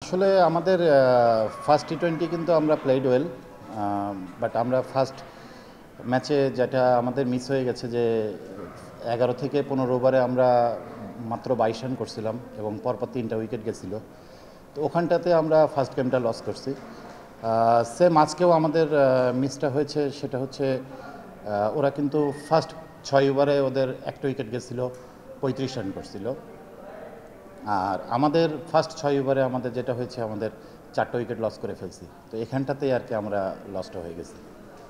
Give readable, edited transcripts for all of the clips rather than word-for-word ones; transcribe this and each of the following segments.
আসলে আমাদের ফার্স্ট টি-20 কিন্তু আমরা প্লেড ওয়েল, বাট আমরা ফার্স্ট ম্যাচে যেটা আমাদের মিস হয়ে গেছে যে 11 থেকে 15 ওভারে আমরা মাত্র 22 রান করছিলাম এবং পরপর 3টা উইকেট গেছিল। তো ওখানটাতে আমরা ফার্স্ট গেমটা লস করছি। সেম আজকেও আমাদের মিসটা হয়েছে, সেটা হচ্ছে ওরা কিন্তু ফার্স্ট 6 ওভারে ওদের একটা উইকেট গেছিলো, 35 রান করছিল। আর আমাদের ফার্স্ট 6 ওভারে আমাদের যেটা হয়েছে, আমাদের 4টা উইকেট লস করে ফেলছি। তো এখানটাতেই আর কি আমরা লস্ট হয়ে গেছি।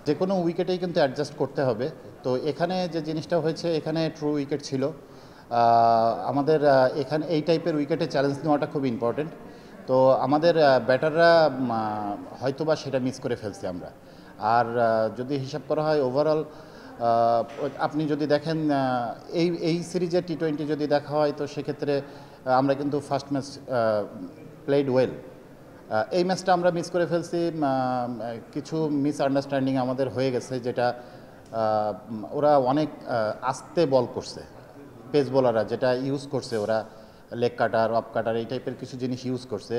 যে কোনো উইকেটেই কিন্তু অ্যাডজাস্ট করতে হবে। তো এখানে যে জিনিসটা হয়েছে, এখানে ট্রু উইকেট ছিল। আমাদের এখানে এই টাইপের উইকেটে চ্যালেঞ্জ নেওয়াটা খুব ইম্পর্টেন্ট। তো আমাদের ব্যাটাররা হয়তোবা সেটা মিস করে ফেলছি আমরা। আর যদি হিসাব করা হয় ওভারঅল, আপনি যদি দেখেন এই সিরিজের টি-20 যদি দেখা হয়, তো সেক্ষেত্রে আমরা কিন্তু ফার্স্ট ম্যাচ প্লেড ওয়েল। এই ম্যাচটা আমরা মিস করে ফেলছি, কিছু মিসআন্ডারস্ট্যান্ডিং আমাদের হয়ে গেছে, যেটা ওরা অনেক আস্তে বল করছে। পেস বোলাররা যেটা ইউজ করছে, ওরা লেগ কাটার, অফ কাটার, এই টাইপের কিছু জিনিস ইউজ করছে।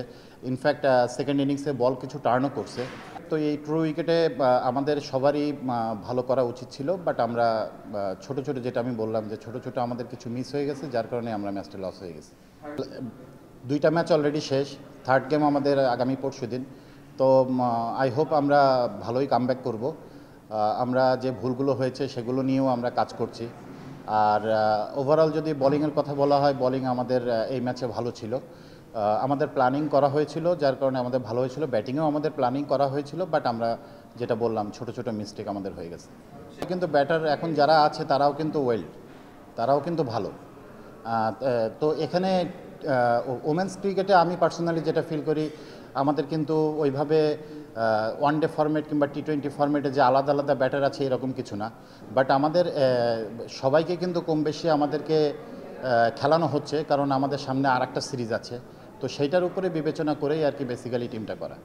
ইনফ্যাক্ট সেকেন্ড ইনিংসে বল কিছু টার্নও করছে। তো এই ট্রু উইকেটে আমাদের সবারই ভালো করা উচিত ছিল, বাট আমরা ছোট ছোট, যেটা আমি বললাম যে ছোট ছোট আমাদের কিছু মিস হয়ে গেছে, যার কারণে আমরা ম্যাচটা লস হয়ে গেছি। 2টা ম্যাচ অলরেডি শেষ, থার্ড গেম আমাদের আগামী পরশুদিন। তো আই হোপ আমরা ভালোই কামব্যাক করব। আমরা যে ভুলগুলো হয়েছে সেগুলো নিয়েও আমরা কাজ করছি। আর ওভারঅল যদি বোলিংয়ের কথা বলা হয়, বোলিং আমাদের এই ম্যাচে ভালো ছিল। আমাদের প্ল্যানিং করা হয়েছিল, যার কারণে আমাদের ভালো হয়েছিল। ব্যাটিংয়েও আমাদের প্ল্যানিং করা হয়েছিল, বাট আমরা যেটা বললাম ছোট ছোট মিস্টেক আমাদের হয়ে গেছে। কিন্তু ব্যাটার এখন যারা আছে তারাও কিন্তু তারাও কিন্তু ভালো। তো এখানে ওমেন্স ক্রিকেটে আমি পার্সোনালি যেটা ফিল করি, আমাদের কিন্তু ওইভাবে ওয়ান ডে ফরম্যাট কিংবা টি-20 ফরম্যাটে যে আলাদা আলাদা ব্যাটার আছে এরকম কিছু না। বাট আমাদের সবাইকে কিন্তু কম বেশি আমাদেরকে খেলানো হচ্ছে, কারণ আমাদের সামনে আর একটা সিরিজ আছে। তো সেইটার উপরে বিবেচনা করেই আর কি বেসিক্যালি টিমটা করা।